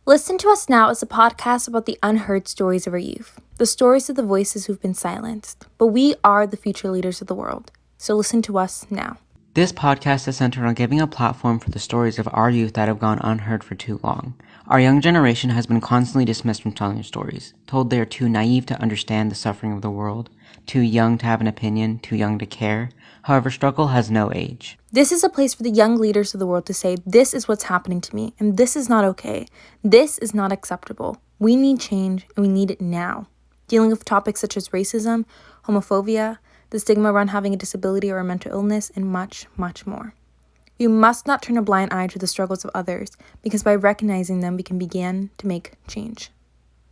Listen to Us Now is a podcast about the unheard stories of our youth, the stories of the voices who've been silenced. But we are the future leaders of the world, so listen to us now. This podcast is centered on giving a platform for the stories of our youth that have gone unheard for too long. Our young generation has been constantly dismissed from telling their stories, told they are too naive to understand the suffering of the world, too young to have an opinion, too young to care. However, struggle has no age. This is a place for the young leaders of the world to say, this is what's happening to me, and this is not okay. This is not acceptable. We need change, and we need it now. Dealing with topics such as racism, homophobia, the stigma around having a disability or a mental illness, and much, much more. We must not turn a blind eye to the struggles of others, because by recognizing them, we can begin to make change.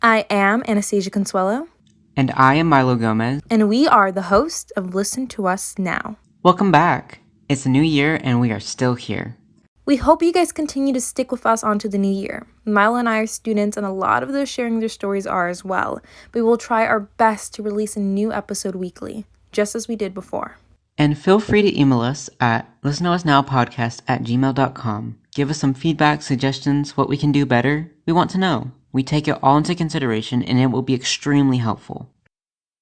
I am Anastasia Consuelo. And I am Milo Gomez. And we are the host of Listen to Us Now. Welcome back. It's a new year and we are still here. We hope you guys continue to stick with us onto the new year. Milo and I are students and a lot of those sharing their stories are as well. We will try our best to release a new episode weekly, just as we did before. And feel free to email us at listentousnowpodcast@gmail.com. Give us some feedback, suggestions, what we can do better. We want to know. We take it all into consideration and it will be extremely helpful.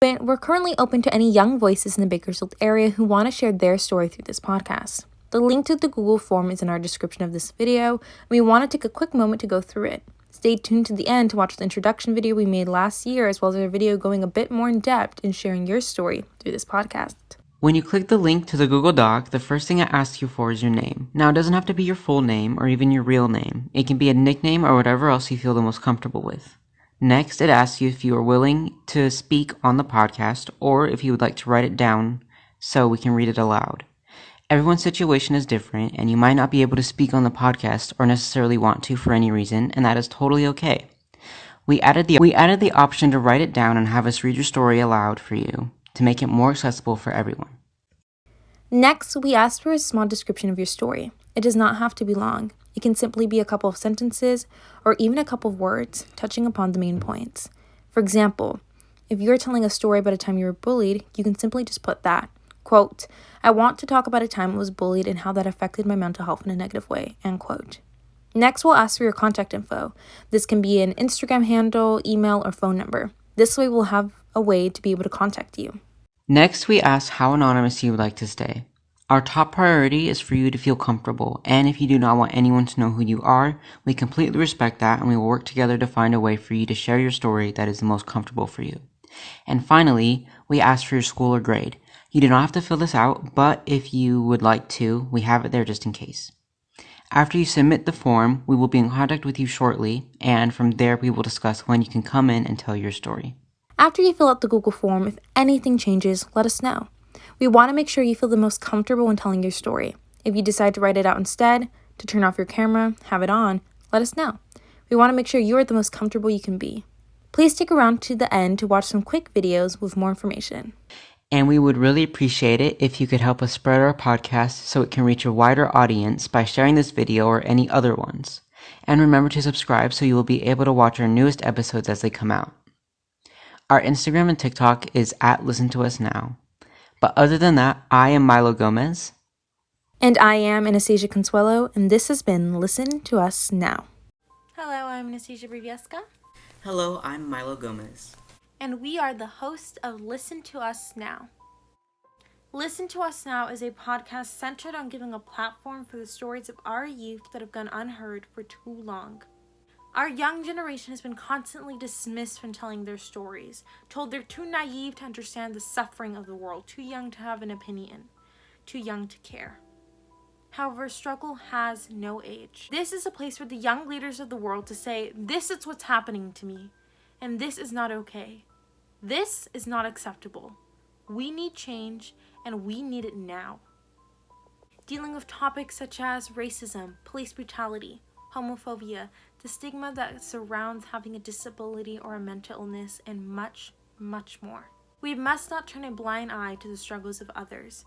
We're currently open to any young voices in the Bakersfield area who want to share their story through this podcast. The link to the Google form is in our description of this video, and we want to take a quick moment to go through it. Stay tuned to the end to watch the introduction video we made last year, as well as our video going a bit more in depth in sharing your story through this podcast. When you click the link to the Google Doc, the first thing it asks you for is your name. Now, it doesn't have to be your full name or even your real name. It can be a nickname or whatever else you feel the most comfortable with. Next, it asks you if you are willing to speak on the podcast or if you would like to write it down so we can read it aloud. Everyone's situation is different and you might not be able to speak on the podcast or necessarily want to for any reason, and that is totally okay. We added the option to write it down and have us read your story aloud for you to make it more accessible for everyone. Next, we asked for a small description of your story. It does not have to be long. It can simply be a couple of sentences or even a couple of words touching upon the main points. For example, if you're telling a story about a time you were bullied, you can simply just put that. Quote, I want to talk about a time I was bullied and how that affected my mental health in a negative way, end quote. Next, we'll ask for your contact info. This can be an Instagram handle, email, or phone number. This way we'll have a way to be able to contact you. Next, we ask how anonymous you would like to stay. Our top priority is for you to feel comfortable, and if you do not want anyone to know who you are, we completely respect that and we will work together to find a way for you to share your story that is the most comfortable for you. And finally, we ask for your school or grade. You do not have to fill this out, but if you would like to, we have it there just in case. After you submit the form, we will be in contact with you shortly, and from there we will discuss when you can come in and tell your story. After you fill out the Google form, if anything changes, let us know. We want to make sure you feel the most comfortable when telling your story. If you decide to write it out instead, to turn off your camera, have it on, let us know. We want to make sure you are the most comfortable you can be. Please stick around to the end to watch some quick videos with more information. And we would really appreciate it if you could help us spread our podcast so it can reach a wider audience by sharing this video or any other ones. And remember to subscribe so you will be able to watch our newest episodes as they come out. Our Instagram and TikTok is at Listen to Us Now. But other than that, I am Milo Gomez. And I am Anastasia Consuelo, and this has been Listen to Us Now. Hello, I'm Anastasia Brivieska. Hello, I'm Milo Gomez. And we are the host of Listen to Us Now. Listen to Us Now is a podcast centered on giving a platform for the stories of our youth that have gone unheard for too long. Our young generation has been constantly dismissed from telling their stories, told they're too naive to understand the suffering of the world, too young to have an opinion, too young to care. However, struggle has no age. This is a place for the young leaders of the world to say, this is what's happening to me, and this is not okay. This is not acceptable. We need change, and we need it now. Dealing with topics such as racism, police brutality, homophobia, the stigma that surrounds having a disability or a mental illness, and much, much more. We must not turn a blind eye to the struggles of others,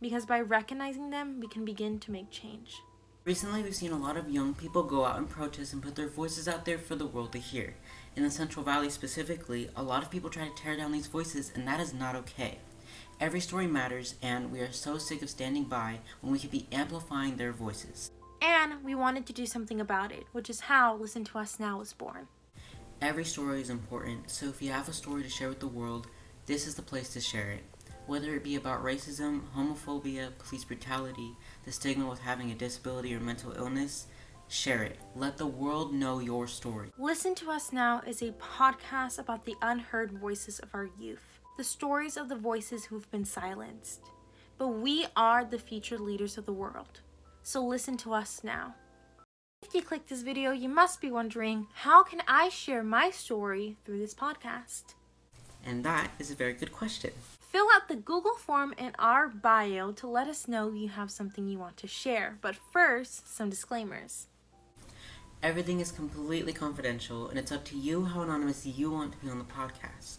because by recognizing them, we can begin to make change. Recently, we've seen a lot of young people go out and protest and put their voices out there for the world to hear. In the Central Valley specifically, a lot of people try to tear down these voices, and that is not okay. Every story matters, and we are so sick of standing by when we could be amplifying their voices. And we wanted to do something about it, which is how Listen to Us Now was born. Every story is important, so if you have a story to share with the world, this is the place to share it. Whether it be about racism, homophobia, police brutality, the stigma with having a disability or mental illness, share it. Let the world know your story. Listen to Us Now is a podcast about the unheard voices of our youth, the stories of the voices who've been silenced. But we are the future leaders of the world, so listen to us now. If you clicked this video, you must be wondering, how can I share my story through this podcast? And that is a very good question. Fill out the Google form in our bio to let us know you have something you want to share. But first, some disclaimers. Everything is completely confidential, and it's up to you how anonymous you want to be on the podcast.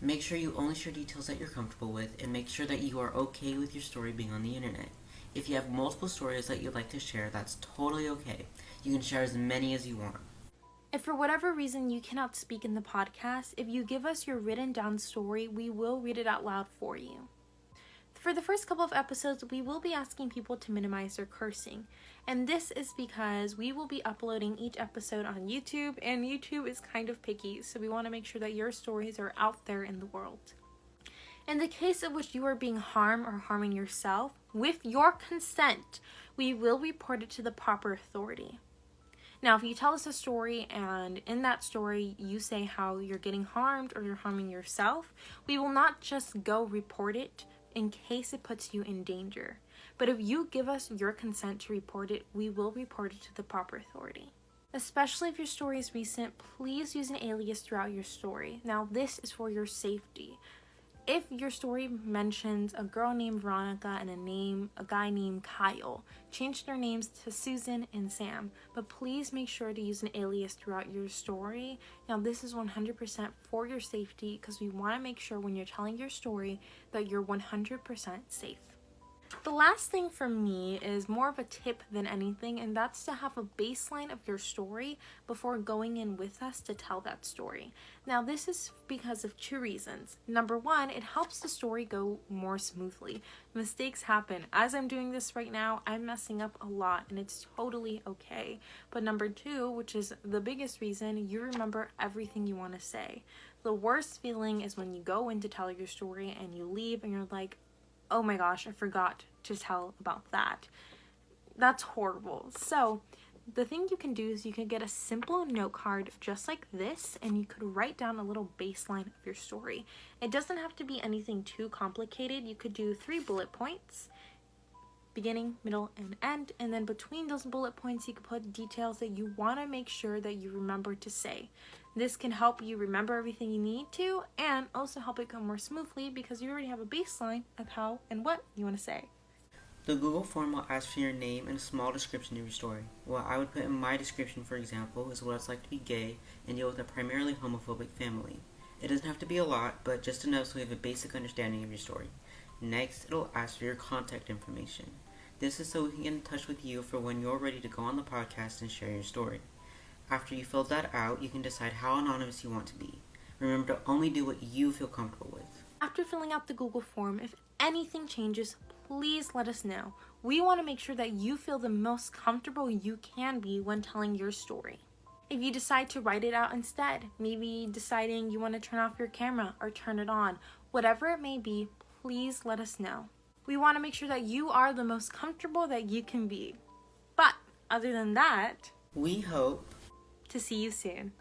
Make sure you only share details that you're comfortable with, and make sure that you are okay with your story being on the internet. If you have multiple stories that you'd like to share, that's totally okay. You can share as many as you want. If for whatever reason you cannot speak in the podcast, if you give us your written down story, we will read it out loud for you. For the first couple of episodes, we will be asking people to minimize their cursing. And this is because we will be uploading each episode on YouTube, and YouTube is kind of picky, so we want to make sure that your stories are out there in the world. In the case of which you are being harmed or harming yourself, with your consent, we will report it to the proper authority. Now, if you tell us a story and in that story you say how you're getting harmed or you're harming yourself, we will not just go report it in case it puts you in danger. But if you give us your consent to report it, we will report it to the proper authority. Especially if your story is recent, please use an alias throughout your story. Now, this is for your safety. If your story mentions a girl named Veronica and a guy named Kyle, change their names to Susan and Sam, but please make sure to use an alias throughout your story. Now, this is 100% for your safety because we want to make sure when you're telling your story that you're 100% safe. The last thing for me is more of a tip than anything, and that's to have a baseline of your story before going in with us to tell that story. Now, this is because of two reasons. Number one, it helps the story go more smoothly. Mistakes happen. As I'm doing this right now, I'm messing up a lot, and it's totally okay. But number two, which is the biggest reason, you remember everything you want to say. The worst feeling is when you go in to tell your story and you leave and you're like, oh my gosh, I forgot to tell about that. That's horrible. So the thing you can do is you can get a simple note card just like this, and you could write down a little baseline of your story. It doesn't have to be anything too complicated. You could do 3 bullet points, beginning, middle, and end, and then between those bullet points you could put details that you want to make sure that you remember to say. This can help you remember everything you need to, and also help it go more smoothly because you already have a baseline of how and what you want to say. The Google form will ask for your name and a small description of your story. What I would put in my description, for example, is what it's like to be gay and deal with a primarily homophobic family. It doesn't have to be a lot, but just enough so we have a basic understanding of your story. Next, it'll ask for your contact information. This is so we can get in touch with you for when you're ready to go on the podcast and share your story. After you fill that out, you can decide how anonymous you want to be. Remember to only do what you feel comfortable with. After filling out the Google form, if anything changes, please let us know. We want to make sure that you feel the most comfortable you can be when telling your story. If you decide to write it out instead, maybe deciding you want to turn off your camera or turn it on, whatever it may be, please let us know. We want to make sure that you are the most comfortable that you can be. But other than that, We hope to see you soon.